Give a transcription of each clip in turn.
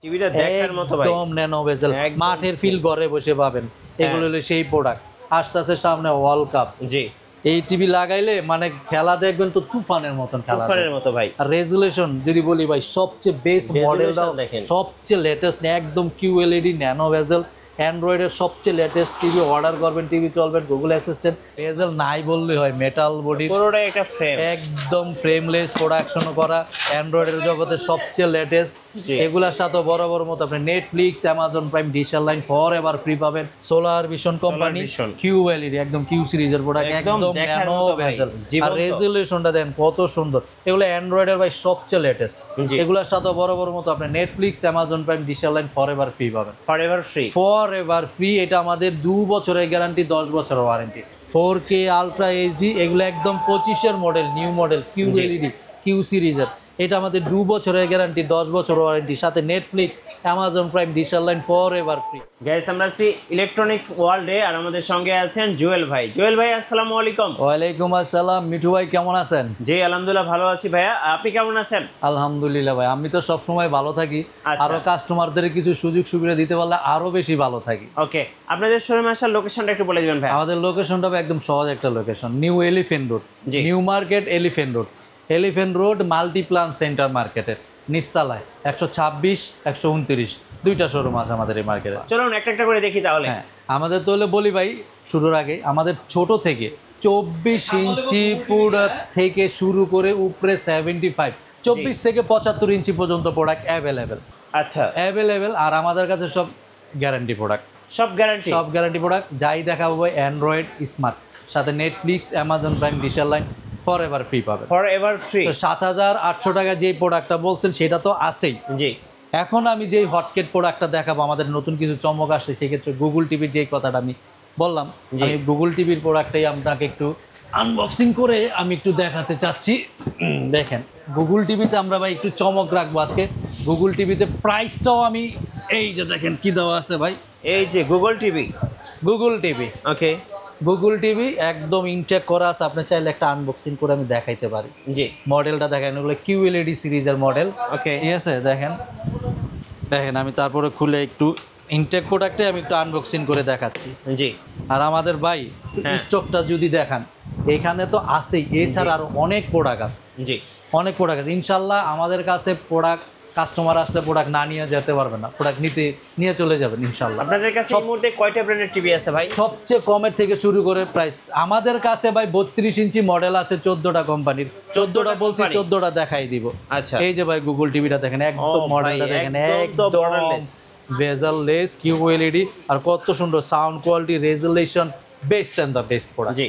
টিভিটা দেখার মতো ভাই, একদম ন্যানো বেজেল, মাঠের ফিল ঘরে বসে পাবেন। এগুলো হলো সেই প্রোডাক্ট। আসতেছে সামনে ওয়ার্ল্ড কাপ, জি এই টিভি লাগাইলে মানে খেলা দেখবেন তো তুফানের মতন খেলা, তুফানের মতো ভাই। আর রেজুলেশন যদি বলি ভাই, সবচেয়ে বেস্ট মডেলটা, দেখেন সবচেয়ে লেটেস্ট, একদম কিউএলইডি ন্যানো বেজেল, অ্যান্ড্রয়েডের সবচেয়ে লেটেস্ট টিভি। অর্ডার করবেন, টিভি চলবেন, গুগল অ্যাসিস্ট্যান্ট। বেজেল নাই বললেই হয়, মেটাল বডি, পুরোটাই একটা ফ্রেম, একদম ফ্রেমলেস, প্রোডাকশন করা, অ্যান্ড্রয়েডের জগতের সবচেয়ে লেটেস্ট। এগুলোর সাথে বড় বড় মতো আপনি Netflix, Amazon Prime, digital line forever free পাবেন। সোলার ভিশন কোম্পানি, কিউএলইডি, একদম কিউ সিরিজের প্রোডাক্ট, একদম ন্যানো বেজেল। আর রেজুলেশনটা দেন কত সুন্দর। এগুলো অ্যান্ড্রয়েডের ভাই সবচেয়ে লেটেস্ট। এগুলোর সাথে বড় বড় মতো আপনি Netflix, Amazon Prime, digital line forever free পাবেন। Forever free. এটা আমাদের 2 বছরের গ্যারান্টি, 10 বছরের ওয়ারেন্টি। 4K আলট্রা এইচডি, এগুলো একদম 25-এর model, new model, QLED, Q সিরিজের। এটা আমাদের 2 বছরের গ্যারান্টি, 10 বছর ওয়ারেন্টি, সাথে Netflix, Amazon Prime, digital line forever free. Guys, আমরা আছি ইলেকট্রনিক্স ওয়ার্ল্ডে, আর আমাদের সঙ্গে আছেন জুয়েল ভাই। জুয়েল ভাই, আসসালামু আলাইকুম। ওয়ালাইকুম আসসালাম। মিঠু ভাই কেমন আছেন? জি আলহামদুলিল্লাহ ভালো আছি ভাইয়া, আপনি কেমন আছেন? আলহামদুলিল্লাহ ভাই, আমি তো সবসময় ভালো থাকি। আরো কাস্টমারদের কিছু সুযোগ সুবিধা দিতে পারলে আরো বেশি ভালো থাকি। ওকে, আপনাদের শোরুমে আসার লোকেশনটা একটু বলে দিবেন ভাই। আমাদের লোকেশনটা একদম সহজ একটা location, new elephant road, new market elephant road, elephant road Multiplan centre মার্কেটের নিচতলায় 126, 129 দুইটা শোরুম আছে আমাদের এই মার্কেটে। চলুন একটা একটা করে দেখি তাহলে। হ্যাঁ, আমাদের তাহলে বলি ভাই শুরুর আগে, আমাদের ছোট থেকে 24 ইঞ্চি পুরো থেকে শুরু করে উপরে 75, 24 থেকে 75 ইঞ্চি পর্যন্ত প্রোডাক্ট অ্যাভেলেবেল। আচ্ছা, অ্যাভেলেবেল। আর আমাদের কাছে সব গ্যারান্টি প্রোডাক্ট, সব গ্যারান্টি প্রোডাক্ট। যাই দেখাবো ভাই অ্যান্ড্রয়েড স্মার্ট, সাথে Netflix, Amazon Prime, digital line forever free পাবেন। Forever free. 7,800 টাকা যেই প্রোডাক্টটা বলছেন সেটা তো আছেই। জি, এখন আমি যেই হটকেট প্রোডাক্টটা দেখাবো, আমাদের নতুন কিছু চমক আসছে, সেক্ষেত্রে গুগল টিভির যেই কথাটা আমি বললাম, আমি গুগল টিভির প্রোডাক্টটাই আপনাকে একটু আনবক্সিং করে আমি একটু দেখাতে চাচ্ছি। দেখেন, গুগল টিভিতে আমরা ভাই একটু চমক রাখবো আজকে। গুগল টিভিতে প্রাইসটাও আমি, এই যে দেখেন কি দেওয়া আছে ভাই, এই যে গুগল টিভি। গুগল টিভি, ওকে, গুগল টিভি একদম ইনটেক করা আছে। আপনি চাইলে একটা আনবক্সিং করে আমি দেখাইতে পারি। জি, মডেলটা দেখেন, ওগুলো কিউএলইডি সিরিজের মডেল। ওকে, ঠিক আছে, দেখেন দেখেন আমি তারপরে খুলে একটু ইনটেক প্রোডাক্টে আমি একটু আনবক্সিং করে দেখাচ্ছি। জি। আর আমাদের ভাই স্টকটা যদি দেখান, এখানে তো আছেই, এছাড়া আরো অনেক প্রোডাক্ট আছে। জি, অনেক প্রোডাক্ট আছে। ইনশাল্লাহ আমাদের কাছে প্রোডাক্ট, কাস্টমার আসলে প্রোডাক্ট না নিয়ে যেতে পারবে না, প্রোডাক্ট নিয়ে চলে যাবেন ইনশাল্লাহ। আপনাদের কাছে এই মুহূর্তে কয়টা ব্র্যান্ডের টিভি আছে ভাই? সবচেয়ে কমের থেকে শুরু করে প্রাইস আমাদের কাছে ভাই 32 ইঞ্চি মডেল আছে 14টা কোম্পানির। 14টা বলছি, 14টা দেখাই দিব। আচ্ছা, এই যে ভাই গুগল টিভিটা দেখেন, একদম মডেলটা দেখেন, একদম বেজেললেস কিউএলইডি, আর কত সুন্দর sound quality, resolution, best and the best product. জি,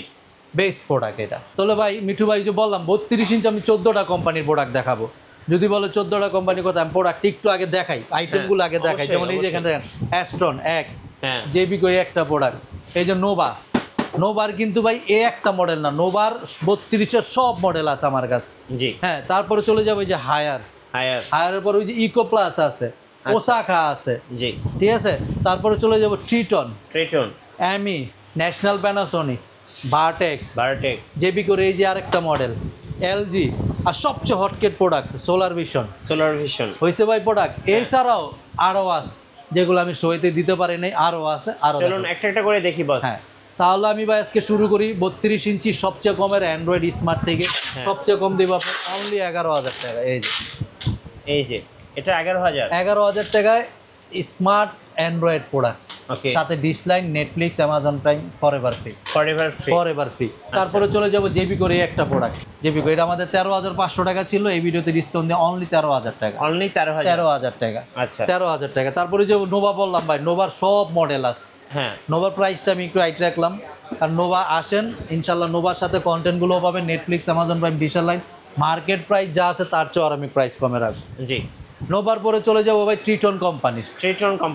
বেস্ট প্রোডাক্ট এটা। তাহলে ভাই মিঠু ভাই যে বললাম 32 ইঞ্চি, আমি 14টা কোম্পানির প্রোডাক্ট দেখাবো। যদি বলো 14টা কোম্পানির কথা, আমি প্রোডাক্ট একটু আগে দেখাই, আইটেমগুলো আগে দেখাই। যেমন এই যে এখানে দেখেন অ্যাস্ট্রন এক, জেবিকো একটা প্রোডাক্ট। এই যে নোভা, নোভার কিন্তু ভাই এ একটা মডেল না, নোভার 32-এর সব মডেল আছে আমার কাছে। জি, হ্যাঁ, তারপরে চলে যাবো ওই যে হায়ারের পর ওই যে ইকো প্লাস আছে, ওসাকা আছে। জি, ঠিক আছে, তারপরে চলে যাবো ট্রিটন, অ্যামি, ন্যাশনাল প্যানাসোনিক, ভার্টেক্স, জেবিকোর এই যে আরেকটা মডেল, এলজি, আর সবচেয়ে হটকেট প্রোডাক্ট সোলার ভিশন হয়েছে ভাই প্রোডাক্ট। এছাড়াও আরও আছে যেগুলো আমি শোতে দিতে পারি নাই, আরও আছে। আরও একটা একটা করে দেখি বস। হ্যাঁ, তাহলে আমি ভাই আজকে শুরু করি 32 ইঞ্চি সবচেয়ে কমের অ্যান্ড্রয়েড স্মার্ট থেকে। সবচেয়ে কম দিব আপনার অনলি 11,000 টাকা। এই যে এটা 11,000 টাকায় স্মার্ট অ্যান্ড্রয়েড প্রোডাক্ট, সাথে ডিসলাইন, Netflix, Amazon Prime forever free. তারপরে চলে যাবো জেবিকোর এই একটা প্রোডাক্ট। জেবিকো এটা আমাদের 13,500 টাকা ছিল, এই ভিডিওতে ডিসকাউন্ট দিয়ে অনলি 13,000 টাকা। 13,000 টাকা। 13,000 টাকা। তারপরে যে নোভা বললাম ভাই, নোভার সব মডেল আছে। নোভার প্রাইসটা আমি একটু হাইট রাখলাম, আর নোভা আসেন ইনশাল্লাহ, নোভার সাথে কন্টেন্টগুলোও পাবেন, Netflix, Amazon Prime, digital line. Market price যা আছে তার চেয়ে আর আমি প্রাইস কমে রাখবো। জি, নোভার পরে চলে যাবো ভাই ট্রিটন কোম্পানির।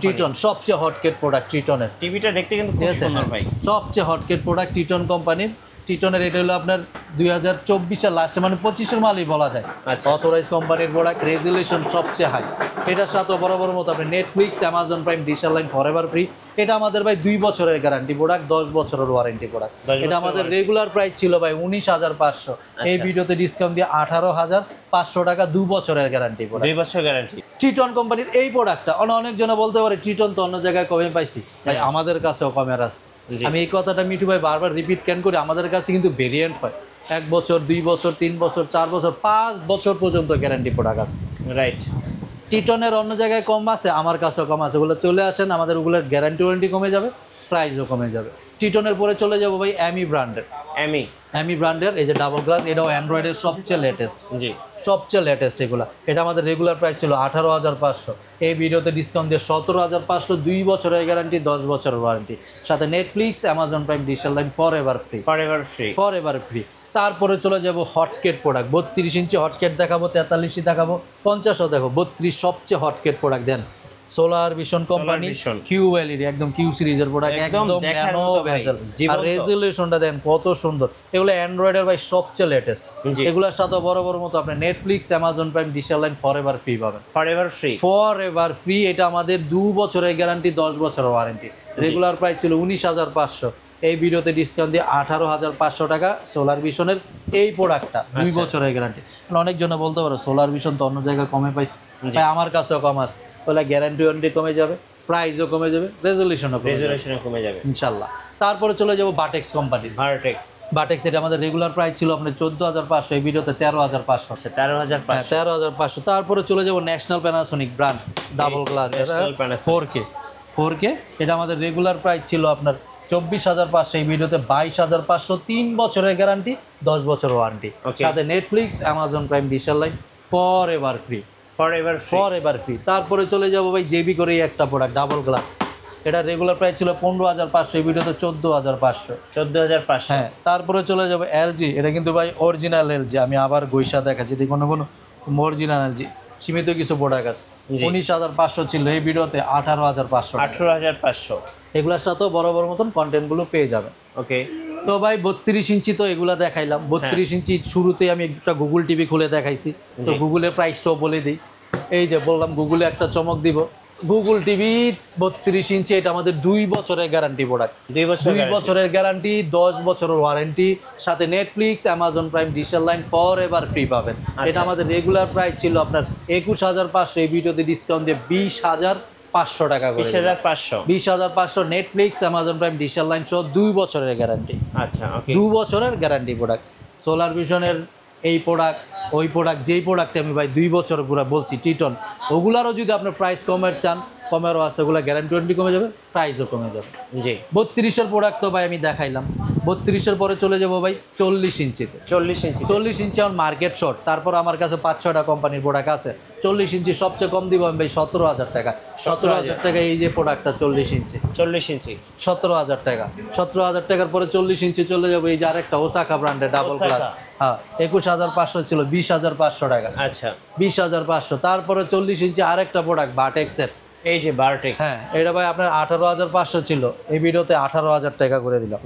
ট্রিটন সবচেয়ে হটকেট প্রোডাক্ট। ট্রিটনের টিভিটা দেখতে কিন্তু খুব সুন্দর ভাই, সবচেয়ে হটকেট প্রোডাক্ট ট্রিটন কোম্পানির। টিটনের এটা হলো আপনার 2024-এর লাস্টে মানে 25-এর মালই বলা যায়। আচ্ছা। অথরাইজ কোম্পানির প্রোডাক্ট, রেজুলেশন সবচেয়ে হাই। এটার সাথে বরাবর মতো আপনি Netflix, Amazon prime, dish line forever free. এটা আমাদের ভাই 2 বছরের গ্যারান্টি প্রোডাক্ট, 10 বছরের ওয়ারেন্টি প্রোডাক্ট। এটা আমাদের রেগুলার প্রাইস ছিল ভাই 19,500, এই ভিডিওতে ডিসকাউন্ট দিয়ে 18,500 টাকা, 2 বছরের গ্যারান্টি প্রোডাক্ট, 2 বছর গ্যারান্টি। ট্রিটন কোম্পানির এই প্রোডাক্টটা অনেকজনে বলতে পারে ট্রিটন তো অন্য জায়গায় কমে পাইছি, ভাই আমাদের কাছেও কমের আছে। আমি এই কথাটা মিঠু ভাই বারবার রিপিট কেন করি, আমাদের কাছে কিন্তু ভেরিয়েন্ট হয় 1 বছর, 2 বছর, 3 বছর, 4 বছর, 5 বছর পর্যন্ত গ্যারান্টি প্রোডাক্ট আছে। রাইট। টিটনের অন্য জায়গায় কম আছে, আমার কাছেও কম আছে। ওগুলো চলে আসেন, আমাদের ওগুলোর গ্যারান্টি ওয়ারেন্টি কমে যাবে, প্রাইসও কমে যাবে। টিটনের পরে চলে যাবো ভাই অ্যামি ব্র্যান্ডের। অ্যামি ব্র্যান্ডের এই যে ডাবল গ্লাস, এটাও অ্যান্ড্রয়েডের সবচেয়ে লেটেস্ট, জি সবচেয়ে লেটেস্ট এগুলো। এটা আমাদের রেগুলার প্রাইস ছিল 18,500, এই ভিডিওতে ডিসকাউন্ট দিয়ে 17,500, 2 বছরের গ্যারান্টি, 10 বছরের ওয়ারেন্টি, সাথে Netflix, Amazon prime, dish line forever free, forever free. তারপরে চলে যাব হটকেট প্রোডাক্ট, 32 ইঞ্চি হটকেট দেখাবো, 43 দেখাবো, 50ও দেখো, 32 সবচেয়ে হটকেট প্রোডাক্ট দেন। সোলার ভিশন কোম্পানি, QLED, একদম কিউ সিরিজের প্রোডাক্ট, একদম ন্যানো ভেজেল, আর রেজুলেশনটা দেন কত সুন্দর। এগুলো অ্যান্ড্রয়েডের ভাই সবচেয়ে লেটেস্ট। এগুলোর সাথে বড় বড় মতো আপনি Netflix, Amazon prime, dish line forever free পাবেন, ফরএভার ফ্রি। এটা আমাদের 2 বছরের গ্যারান্টি, 10 বছরের ওয়ারেন্টি। রেগুলার প্রাইস ছিল 19,500, এই ভিডিওতে ডিসকাউন্ট দিয়ে 18,500 টাকা। সোলার ভিশনের এই প্রোডাক্টটা 2 বছরের গ্যারান্টি। অনেকজন বলতে পারো সোলার ভিশন তো অন্য জায়গায় কমে পাইছে, তাই আমার কাছেও কম আছে, বলে গ্যারান্টি ওয়ারেন্টি কমে যাবে, প্রাইসও কমে যাবে, রেজুলেশনও কমে যাবে ইনশাল্লাহ। তারপরে চলে যাবো বাটেক্স কোম্পানির। বাটেক্স এটা আমাদের রেগুলার প্রাইস ছিল আপনার 14,500, এই ভিডিওতে 13,500, 13,500। তারপরে চলে যাবো national Panasonic brand double glass 4K, এটা আমাদের রেগুলার প্রাইস ছিল আপনার 24,500, এই ভিডিওতে 22,500, 3 বছরের গ্যারান্টি, 10 বছর ওয়ারেন্টি, সাথে Netflix, Amazon prime, dish line forever free, forever free. তারপরে চলে যাবো ভাই জেবি করে একটা প্রোডাক্ট ডাবল গ্লাস, এটা রেগুলার প্রাইস ছিল 15,500, এই ভিডিওতে 14,500। হ্যাঁ, তারপরে চলে যাবো LG, এটা কিন্তু ভাই অরিজিনাল LG, আমি আবার গৈসা দেখাচ্ছি, কোনো অরিজিনাল LG, সীমিত কিছু প্রোডাক্ট আছে। 19,500 ছিল, এই ভিডিওতে 18,500। এগুলোর সাথেও বড় বড় মতন কন্টেন্টগুলো পেয়ে যাবেন। ওকে, তো ভাই 32 ইঞ্চি তো এগুলা দেখাইলাম। 32 ইঞ্চি শুরুতেই আমি একটা গুগল টিভি খুলে দেখাইছি, তো গুগলের প্রাইসটাও বলে দিই। এই যে বললাম গুগলে একটা চমক দিব, গুগল টিভি 32 ইঞ্চি, এটা আমাদের 2 বছরের গ্যারান্টি প্রোডাক্ট, 2 বছরের গ্যারান্টি, 10 বছরের ওয়ারেন্টি, সাথে Netflix, Amazon prime, dish line forever free পাবেন। এটা আমাদের রেগুলার প্রাইস ছিল আপনার 21,500, এই ভিডিওতে ডিসকাউন্ট দিয়ে 20,500 টাকা করে, 20,500। Netflix, Amazon prime, dish line সহ 2 বছরের গ্যারান্টি। আচ্ছা, 2 বছরের গ্যারান্টি প্রোডাক্ট। সোলার ভিশনের এই প্রোডাক্ট, ওই প্রোডাক্ট, যেই প্রোডাক্টে আমি ভাই 2 বছর পুরো বলছি টিটন, ওগুলারও যদি আপনার প্রাইস কমের চান, কমেরও আছে, ওগুলো গ্যারান্টি ওয়ারেন্টি কমে যাবে, প্রাইসও কমে যাবে। 32-এর প্রোডাক্ট তো ভাই আমি দেখাইলাম। 32-এর পরে চলে যাবো ভাই 40 ইঞ্চিতে। 40 ইঞ্চি আমার মার্কেট শর্ট, তারপর আমার কাছে 5-6টা কোম্পানির প্রোডাক্ট আছে। 40 ইঞ্চি সবচেয়ে কম দিব আমি ভাই 17,000 টাকা। 17,000 টাকা এই যে প্রোডাক্টটা 40 ইঞ্চি, 17,000 টাকা। 17,000 টাকার পরে 40 ইঞ্চি চলে যাবো এই যে আরেকটা ওসাকা ব্র্যান্ডের ডাবল গ্লাস, হ্যাঁ 21,500 ছিল, 20,500 টাকা। আচ্ছা, 20,500। তারপরে 40 ইঞ্চি আরেকটা প্রোডাক্ট বাটেক্সের, এই যে বারটেক্স, হ্যাঁ এটা ভাই আপনার 18,500 ছিল, এই ভিডিওতে 18,000 টাকা করে দিলাম।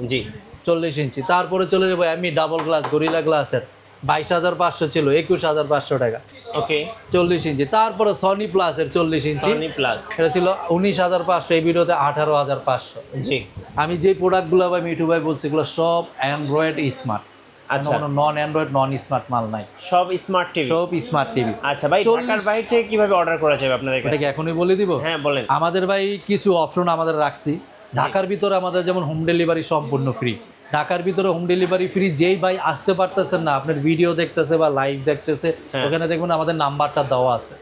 40 ইঞ্চি। তারপরে চলে যাবো আমি ডাবল গ্লাস গরিলা গ্লাসের, 22,500 ছিল, 21,500 টাকা। ওকে, 40 ইঞ্চি। তারপরে সনি প্লাসের 40 ইঞ্চি, এটা ছিল 19,500, এই ভিডিওতে 18,500। আমি যে প্রোডাক্টগুলো ভাই মিঠু ভাই বলছি, এগুলো সব অ্যান্ড্রয়েড স্মার্ট, কোনো নন অ্যান্ড্রয়েড নন স্মার্ট মাল নাই, সব স্মার্ট টিভি, সব স্মার্ট টিভি। আচ্ছা ভাই, ঢাকার বাইরে থেকে কিভাবে অর্ডার করা যাবে আপনাদের কাছে? এটাকে এখনই বলে দিব? হ্যাঁ বলেন। আমাদের ভাই কিছু অপশন আমাদের রাখছি। ঢাকার ভিতরে আমাদের যেমন হোম ডেলিভারি সম্পূর্ণ ফ্রি, ঢাকার ভিতরে হোম ডেলিভারি ফ্রি। যেই ভাই আসতে পারতেছেন না, আপনার ভিডিও দেখতেছে বা লাইভ দেখতেছে, ওখানে দেখবেন আমাদের নাম্বারটা দেওয়া আছে,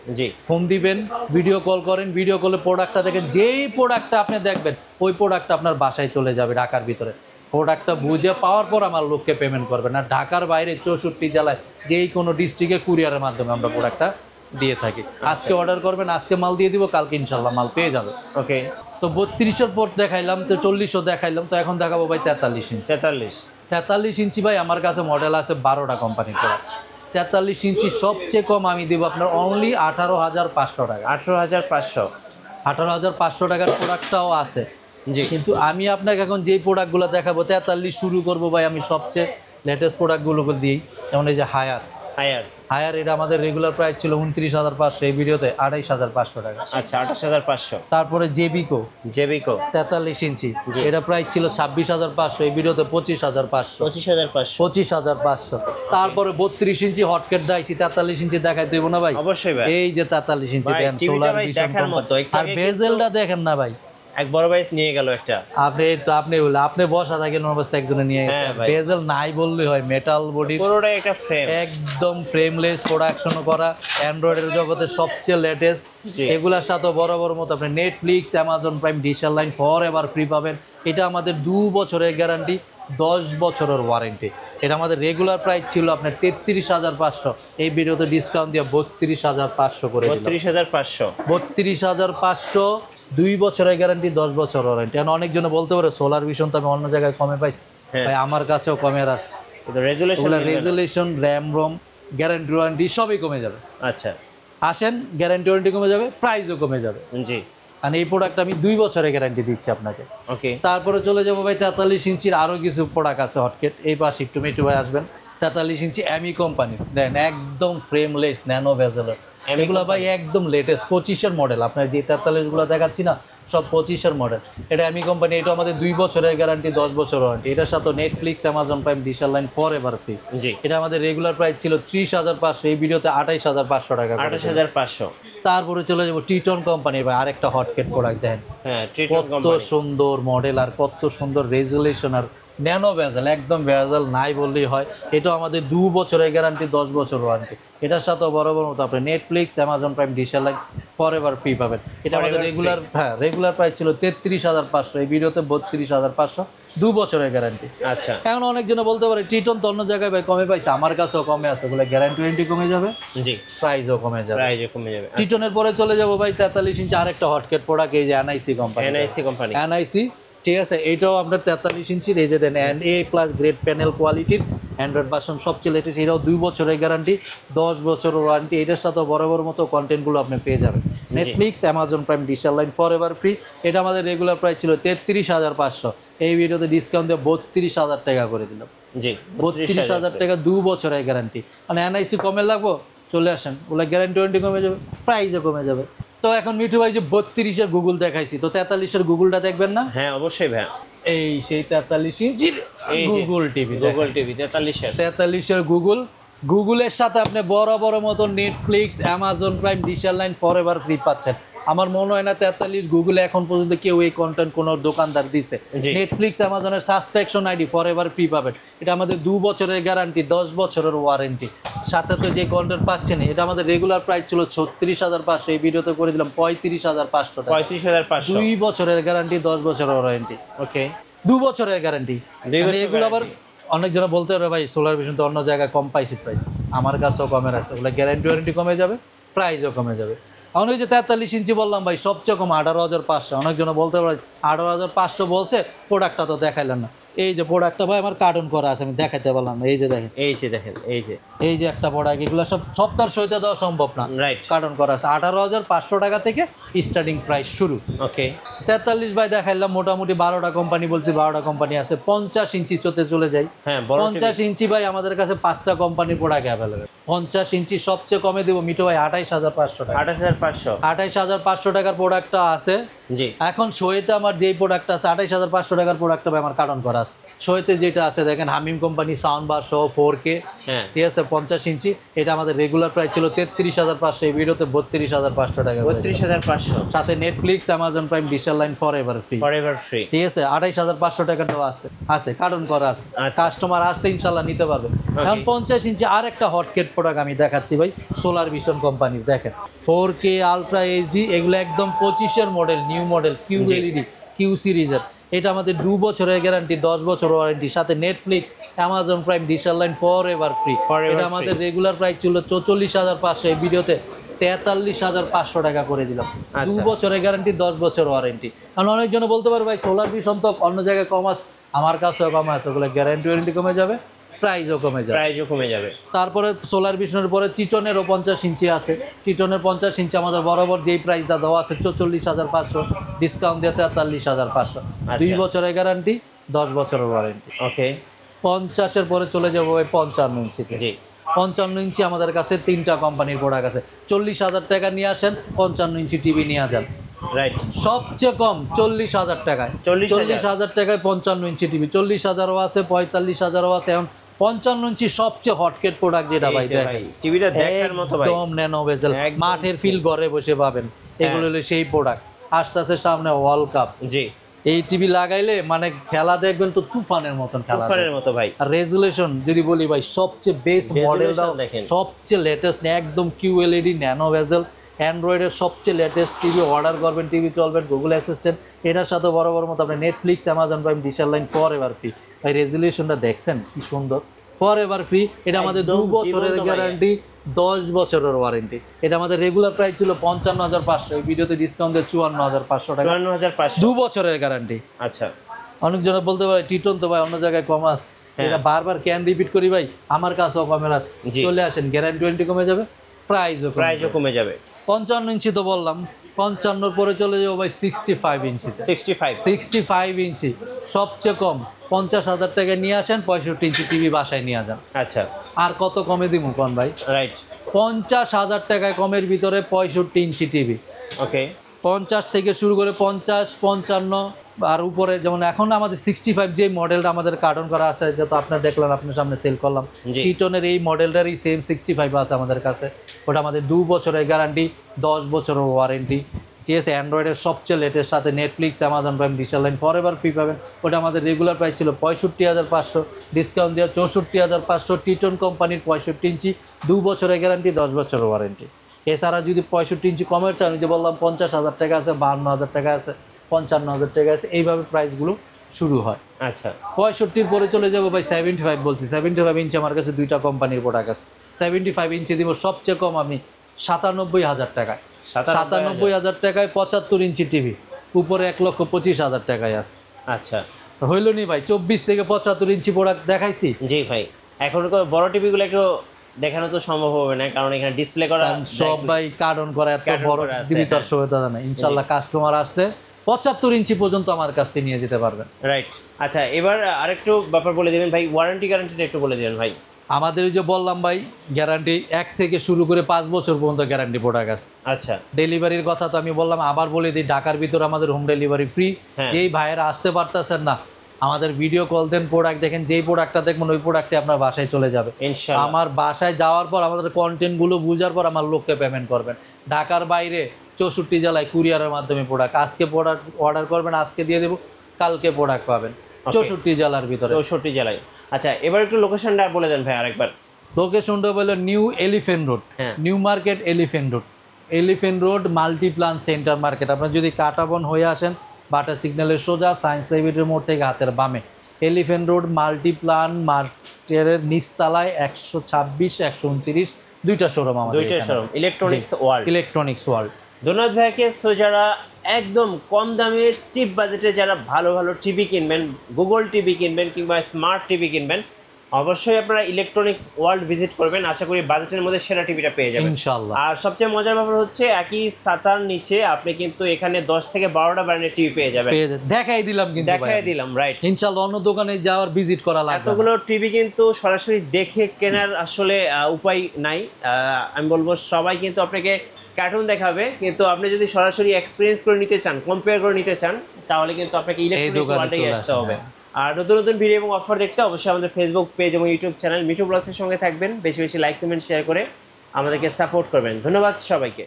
ফোন দিবেন, ভিডিও কল করেন, ভিডিও কলে প্রোডাক্টটা দেখেন, যেই প্রোডাক্টটা আপনি দেখবেন ওই প্রোডাক্টটা আপনার বাসায় চলে যাবে ঢাকার ভিতরে। প্রোডাক্টটা বুঝে পাওয়ার পর আমার লোককে পেমেন্ট করবেন। আর ঢাকার বাইরে 64 জেলায় যেই কোনো ডিস্ট্রিক্টে কুরিয়ারের মাধ্যমে আমরা প্রোডাক্টটা দিয়ে থাকি। আজকে অর্ডার করবেন, আজকে মাল দিয়ে দিব, কালকে ইনশাল্লাহ মাল পেয়ে যাবে। ওকে, তো 32-এর পর দেখাইলাম, তো 40ও দেখাইলাম, তো এখন দেখাবো ভাই 43 ইঞ্চি। 43 ইঞ্চি ভাই আমার কাছে মডেল আছে 12টা কোম্পানির প্রোডাক্ট। 43 ইঞ্চি সবচেয়ে কম আমি দিব আপনার অনলি 18,500 টাকা। 18,500 টাকার প্রোডাক্টটাও আছে। জি। কিন্তু আমি আপনাকে এখন যেই প্রোডাক্টগুলো দেখাবো 43 শুরু করবো ভাই আমি সবচেয়ে লেটেস্ট প্রোডাক্টগুলো দিয়ে। যেমন এই যে হায়ার হায়ার এটা আমাদের রেগুলার প্রাইস ছিল 29,500, এই ভিডিওতে 28,500 টাকা। আচ্ছা 28,500। তারপরে জেবিকো জেবিকো 43 ইঞ্চি, জি। এটা প্রাইস ছিল 26,500, এই ভিডিওতে 25,500। 25,500। 25,500। তারপরে 32 ইঞ্চি হটকেট দাইছি, 43 ইঞ্চি দেখাই দেবো না ভাই? অবশ্যই ভাই। এই যে 43 ইঞ্চি ভাই, দেন, টিভিটা সোলার ভাই ভিশন দেখার মতো, একটু আর আগে বেজেলটা দেখেন না ভাই। এক বড় ভাই নিয়ে গেল একটা। আপনি বসা থাকেন অবস্থা একজনে নিয়ে গেছে। হ্যাঁ ভাই। বেজেল নাই বললে হয়, মেটাল বডি, পুরোটাই একটা ফ্রেম। একদম ফ্রেমলেস প্রোডাকশন করা, অ্যান্ড্রয়েডের জগতের সবচেয়ে লেটেস্ট। জি। এগুলার সাথে বড় বড় মতো আপনি Netflix, Amazon Prime, digital line forever free পাবেন। এটা আমাদের 2 বছরের গ্যারান্টি, 10 বছরের ওয়ারেন্টি। এটা আমাদের রেগুলার প্রাইস ছিল আপনার 33,500, এই ভিডিওতে ডিসকাউন্ট দিয়ে 32,500 করে দিলাম। 32,500। 32,500, 2 বছরের গ্যারান্টি, 10 বছর ওয়ারেন্টি। এখন অনেকজন বলতে পারে সোলার ভিশন তো আমি অন্য জায়গায় কমে পাইছি, হ্যাঁ। ভাই আমার কাছেও কমের আছে। Resolution, RAM ROM, guarantee warranty সবই কমে যাবে। আচ্ছা আসেন, গ্যারান্টি ওয়ারেন্টি কমে যাবে, প্রাইসও কমে যাবে। জি। আর এই প্রোডাক্ট আমি 2 বছরের গ্যারান্টি দিচ্ছি আপনাকে। ওকে। তারপরে চলে যাবো ভাই 43 ইঞ্চির আরও কিছু প্রোডাক্ট আছে হটকেট। এই পাশে একটু মিটু ভাই আসবেন। 43 ইঞ্চি এমি কোম্পানি দেন, একদম ফ্রেমলেস ন্যানো ভেজেলের। এগুলো ভাই একদম লেটেস্ট 25-এর মডেল। আপনার যে 43গুলো দেখাচ্ছি না, সব 25-এর মডেল। এটা এমি কোম্পানি, এটা আমাদের 2 বছরের গ্যারান্টি, 10 বছর ওয়ারেন্টি। এটার সাথে Netflix, Amazon Prime, digital line forever free. জি। এটা আমাদের রেগুলার প্রাইস ছিল 30,500, এই ভিডিওতে 28,500 টাকা। 28,500। তারপরে চলে যাবো টিটন কোম্পানির ভাই আরেকটা হটকেট প্রোডাক্ট দেন। হ্যাঁ, ট্রিটন কত কোম্পানি। সুন্দর মডেল আর কত সুন্দর রেজুলেশন আর ন্যানো ভেজেল, একদম ভেজেল নাই বললেই হয়। এটা আমাদের 2 বছরের গ্যারান্টি, 10 বছর ওয়ারেন্টি। এটার সাথে বড় মতো আপনি Netflix, Amazon Prime, digital line forever free পাবেন। এটা আমাদের রেগুলার প্রাইস ছিল 33,500, এই ভিডিওতে 32,500, 2 বছরের গ্যারান্টি। আচ্ছা এখন অনেকজন বলতে পারে টিটন তো অন্য জায়গায় ভাই কমে পাইছে, আমার কাছেও কমে আছে, ওগুলো গ্যারান্টি ওয়ারেন্টি কমে যাবে, জি, প্রাইসও কমে যাবে। প্রাইসও কমে যাবে। টিটনের পরে চলে যাবো ভাই 43 ইঞ্চি আরেকটা হটকেট প্রোডাক্ট, এই যে এনআইসি কোম্পানি। এনআইসি, ঠিক আছে, এইটাও আপনার 43 ইঞ্চির, এই যে দেন A+ গ্রেড প্যানেল কোয়ালিটির অ্যান্ড্রয়েড ভার্সন, সবচেয়ে লেটেস্ট। এটাও 2 বছরের গ্যারান্টি, 10 বছর ওয়ারেন্টি। এটার সাথে বড় মতো কন্টেন্টগুলো আপনি পেয়ে যাবেন। Netflix, Amazon Prime, digital line forever free. এটা আমাদের রেগুলার প্রাইস ছিল 33,500, এই ভিডিওতে ডিসকাউন্ট দিয়ে 32,000 টাকা করে দিলাম। জি, 32,000 টাকা, 2 বছরের গ্যারান্টি। মানে এনআইসি কমে লাগবো, চলে আসেন, ওগুলো গ্যারান্টি ওয়ারেন্টি কমে যাবে, প্রাইসও কমে যাবে। তো এখন মিঠু ভাই যে 32-এর গুগল দেখাইছি, তো 43-এর গুগলটা দেখবেন না? হ্যাঁ অবশ্যই ভাই। এই সেই 43 ইঞ্চির গুগল টিভি, 43-এর গুগলের সাথে আপনি বড় মতো Netflix, Amazon Prime, digital line forever free পাচ্ছেন। আমার মনে হয় না 43 গুগলে এখন পর্যন্ত কেউ এই কন্টেন্ট কোনো দোকানদার দিছে। নেটফ্লিক্স, অ্যামাজনের subscription ID forever free পাবেন। এটা আমাদের 2 বছরের গ্যারান্টি, 10 বছরের ওয়ারেন্টি। সাথে তো যে কন্টেন্ট পাচ্ছেন, এটা আমাদের রেগুলার প্রাইস ছিল 36,500, এই ভিডিওতে করে দিলাম 35,500 টাকা। 35,500, 2 বছরের গ্যারান্টি, 10 বছরের ওয়ারেন্টি। ওকে, 2 বছরের গ্যারান্টি। এগুলো আবার অনেকজন বলতে পারে ভাই সোলার ভিশন তো অন্য জায়গায় কম পাইছি প্রাইস, আমার কাছেও কমের আছে। ওগুলো গ্যারান্টি ওয়ারেন্টি কমে যাবে, প্রাইসও কমে যাবে। এখন ওই যে 43 ইঞ্চি বললাম ভাই, সবচেয়ে কম 18,500। অনেকজন বলতে পারে 18,500 বলছে, প্রোডাক্টটা তো দেখাইলেন না। এই যে প্রোডাক্টটা ভাই আমার কার্টন করা আছে, আমি দেখাইতে পারলাম না। এই যে দেখেন, এই যে একটা প্রোডাক্ট, এগুলো সব তার সইতে দেওয়া সম্ভব না, রাইট। কার্টন করা আছে। 18,500 টাকা থেকে স্টার্টিং প্রাইস শুরু। ওকে, 43 ভাই দেখাইলাম, মোটামুটি 12টা কোম্পানি বলছি, 12টা কোম্পানি আছে। 50 ইঞ্চি চলে যাই। হ্যাঁ, 50 ইঞ্চি ভাই আমাদের কাছে 5টা কোম্পানি প্রোডাক্ট অ্যাভেলেবেল। 50 ইঞ্চি সবচেয়ে কমে দেবো মিঠু ভাই 28,500 টাকা। 28,500 টাকার প্রোডাক্টটা আছে। জি। এখন শোয়েতে আমার যেই প্রোডাক্টটা আছে 28,500 টাকার প্রোডাক্টটা ভাই আমার কার্টন করা আছে। শোয়েতে যেটা আছে দেখেন, হামিম কোম্পানি সাউন্ড বার সহ 4K, হ্যাঁ, ঠিক আছে, 50 ইঞ্চি। এটা আমাদের রেগুলার প্রাইস ছিল 33,500, এই ভিডিওতে 32,500 টাকা। 32,500, সাথে Netflix, Amazon Prime, digital line forever free, ঠিক আছে। 28,500 টাকাটাও আছে, কার্টন করা আছে। কাস্টমার আসতে ইনশাল্লাহ নিতে পারবে। এখন 50 ইঞ্চি আর একটা হটকেট প্রোডাক্ট আমি দেখাচ্ছি ভাই, সোলার ভিশন কোম্পানির। দেখেন 4K আলট্রা এইচডি, এগুলো একদম 25-এর মডেল, নিউ মডেল, কিউ সিরিজের। এটা আমাদের 2 বছরের গ্যারান্টি, 10 বছর ওয়ারেন্টি। সাথে Netflix, Amazon Prime, digital line forever free. এটা আমাদের রেগুলার প্রাইস ছিল 44,500, এই ভিডিওতে 43,500 টাকা করে দিলাম। 2 বছরের গ্যারান্টি, 10 বছর ওয়ারেন্টি। কারণ অনেকজন বলতে পারে ভাই সোলার ভিশন তো অন্য জায়গায় কম আছে, আমার কাছেও কম আছে। ওগুলো গ্যারান্টি ওয়ারেন্টি কমে যাবে, প্রাইসও কমে যাবে। প্রাইসও কমে যাবে। তারপরে সোলার ভিশনের পরে টিটনেরও 50 ইঞ্চি আছে। টিটনের 50 ইঞ্চি আমাদের বরাবর যেই প্রাইসটা দেওয়া আছে 44,500, ডিসকাউন্ট দিয়ে 43,500। 2 বছরের গ্যারান্টি, 10 বছরের ওয়ারেন্টি। ওকে। 50-এর পরে চলে যাবো ভাই 55 ইঞ্চিতে। জি। 55 ইঞ্চি আমাদের কাছে 3টা কোম্পানির প্রোডাক্ট আছে। 40,000 টাকা নিয়ে আসেন, 55 ইঞ্চি টিভি নিয়ে যান। রাইট। সবচেয়ে কম 40,000 টাকায়। 40,000 টাকায় 55 ইঞ্চি টিভি। 40,000ও আছে, 45,000ও আছে। এখন 55 ইঞ্চি সবচেয়ে হটকেট প্রোডাক্ট যেটা ভাই দেখেন, টিভিটা দেখার মতো ভাই, একদম ন্যানো বেজেল, মাঠের ফিল ঘরে বসে পাবেন। এগুলো হলো সেই প্রোডাক্ট। আসতেছে সামনে ওয়ার্ল্ড কাপ। জি। এই টিভি লাগাইলে মানে খেলা দেখবেন তো তুফানের মতন খেলা, তুফানের মতো ভাই। আর রেজুলেশন যদি বলি ভাই, সবচেয়ে বেস্ট মডেল দাও, সবচেয়ে লেটেস্ট, একদম QLED ন্যানো বেজেল, অ্যান্ড্রয়েডের সবচেয়ে লেটেস্ট টিভি অর্ডার করবেন, টিভি চলবেন, গুগল অ্যাসিস্ট্যান্ট, এটার সাথে বড় মতো আপনি Netflix, Amazon prime, dish line forever free. ভাই রেজুলেশনটা দেখছেন কি সুন্দর, ফর এভার ফ্রি। এটা আমাদের 2 বছরের গ্যারান্টি, 10 বছরের ওয়ারেন্টি। এটা আমাদের রেগুলার প্রাইস ছিল 55,500, এই ভিডিওতে ডিসকাউন্ট দিয়ে 54,500 টাকা। 54,500, 2 বছরের গ্যারান্টি। আচ্ছা। অনেকজন বলতে পারে টিটন তো ভাই অন্য জায়গায় কম আছে, এটা বারবার ক্যান রিপিট করি ভাই, আমার কাছেও কমের আছে। চলে আসেন, গ্যারান্টি ওয়ারেন্টি কমে যাবে, প্রাইসও কমে যাবে। 55 ইঞ্চি তো বললাম, 55 পরে চলে যাবো ভাই 65 ইঞ্চিতে। 65 ইঞ্চি সবচেয়ে কম, 50,000 টাকা নিয়ে আসেন, 65 ইঞ্চি টিভি বাসায় নিয়ে যান। আচ্ছা। আর কত কমে দিব কোন ভাই? রাইট। 50,000 টাকায় কমের ভিতরে 65 ইঞ্চি টিভি। ওকে। 50 থেকে শুরু করে 50, 55 আর উপরে, যেমন এখন আমাদের 65 যে মডেলটা আমাদের কার্টন করা আছে, যত আপনার দেখলেন, আপনার সামনে সেল করলাম, টিটনের এই মডেলটারই সেম 65 আছে আমাদের কাছে। ওটা আমাদের 2 বছরের গ্যারান্টি, 10 বছরের ওয়ারেন্টি। ঠিক আছে, অ্যান্ড্রয়েডের সবচেয়ে লেটেস্ট, সাথে Netflix, Amazon prime, dish line forever free পাবেন। ওটা আমাদের রেগুলার প্রাইস ছিল 65,500, ডিসকাউন্ট দেওয়া 64,500। টিটন কোম্পানির 65 ইঞ্চি, 2 বছরের গ্যারান্টি, 10 বছরের ওয়ারেন্টি। এছাড়া যদি 65 ইঞ্চি কমের চান, যে বললাম 50,000 টাকা আছে, 52,000 টাকা আছে, 55,000 টাকা আছে, এইভাবে প্রাইসগুলো শুরু হয়। আচ্ছা। 65 পরে চলে যাবো ভাই 75 বলছি। 75 ইঞ্চি আমার কাছে 2টা কোম্পানির প্রোডাক্ট আছে। 75 ইঞ্চি দিব সবচেয়ে কম আমি 97,000 টাকায়। 97,000 টাকায় 75 ইঞ্চি টিভি, উপরে 1,25,000 টাকায় আছে। আচ্ছা, হইল নি ভাই? 24 থেকে 75 ইঞ্চি প্রোডাক্ট দেখাইছি। জি ভাই, এখন বড় টিভিগুলো একটু দেখানো তো সম্ভব হবে না, কারণ এখানে ডিসপ্লে করা সব ভাই কার্টন করা, এত বড় টিভি তার সুবিধা না। ইনশাল্লাহ কাস্টমার আসতে 75 ইঞ্চি পর্যন্ত আমার কাছ থেকে নিয়ে যেতে পারবেন। রাইট। আচ্ছা, এবার আরেকটু ব্যাপার বলে দেবেন ভাই, ওয়ারেন্টি গ্যারান্টিটা একটু বলে দেবেন ভাই। আমাদের ওই যে বললাম ভাই, গ্যারান্টি 1 থেকে শুরু করে 5 বছর পর্যন্ত গ্যারান্টি প্রোডাক্ট আছে। আচ্ছা। ডেলিভারির কথা তো আমি বললাম, আবার বলে দিই, ঢাকার ভিতরে আমাদের হোম ডেলিভারি ফ্রি। যেই ভাইয়েরা আসতে পারতেছেন না, আমাদের ভিডিও কল দেন, প্রোডাক্ট দেখেন, যেই প্রোডাক্টটা দেখবেন ওই প্রোডাক্টে আপনার বাসায় চলে যাবে ইনশাআল্লাহ। আমার বাসায় যাওয়ার পর আমাদের কন্টেন্টগুলো বুঝার পর আমার লোককে পেমেন্ট করবেন। ঢাকার বাইরে 64 জেলায় কুরিয়ারের মাধ্যমে প্রোডাক্ট, আজকে প্রোডাক্ট অর্ডার করবেন, আজকে দিয়ে দেবো, কালকে প্রোডাক্ট পাবেন 64 জেলার ভিতরে। 64 জেলায়। আচ্ছা, এবার একটু লোকেশনটা বলে দেন ভাই আরেকবার। লোকেশনটা বললো new elephant road, new market elephant road, elephant road Multiplan centre market. আপনার যদি কাটাবন হয়ে আসেন, বাটা সিগন্যালের সোজা, সায়েন্স লাইব্রেরির মোড় থেকে হাতের বামে, এলিফেন্ট রোড মাল্টিপ্লান মার্কেটের নিচতলায় 126, 129 2টা শোরুম আমাদের। 2টা শোরুম, ইলেকট্রনিক্স ওয়ার্ল্ড। ধন্যবাদ ভাইকে। সো যারা একদম কম দামে চিপ বাজেটে যারা ভালো ভালো টিভি কিনবেন, গুগল টিভি কিনবেন কিংবা স্মার্ট টিভি কিনবেন, অবশ্যই আপনারা ইলেকট্রনিক্স ওয়ার্ল্ড ভিজিট করবেন। আশা করি বাজেটের মধ্যে সেরা টিভিটা পেয়ে যাবেন ইনশাআল্লাহ। আর সবচেয়ে মজার ব্যাপার হচ্ছে, একই ছাতার নিচে আপনি কিন্তু এখানে 10 থেকে 12টা ব্র্যান্ডের টিভি পেয়ে যাবেন। দেখাই দিলাম রাইট। ইনশাআল্লাহ অন্য দোকানে যাওয়ার ভিজিট করা লাগবে। এতগুলো টিভি কিন্তু সরাসরি দেখে কেনার আসলে উপায় নাই। আমি বলবো সবাই কিন্তু আপনাকে কার্টুন দেখাবে, কিন্তু আপনি যদি সরাসরি এক্সপিরিয়েন্স করে নিতে চান, কম্পেয়ার করে নিতে চান, তাহলে কিন্তু আপনাকে ইলেকট্রনিক্স ওয়ার্ল্ডে আসতে হবে। আর নতুন নতুন ভিডিও এবং অফার দেখতে অবশ্যই আমাদের ফেসবুক পেজ এবং ইউটিউব চ্যানেল মিঠু ব্লগসের সঙ্গে থাকবেন। বেশি বেশি লাইক কমেন্ট শেয়ার করে আমাদেরকে সাপোর্ট করবেন। ধন্যবাদ সবাইকে।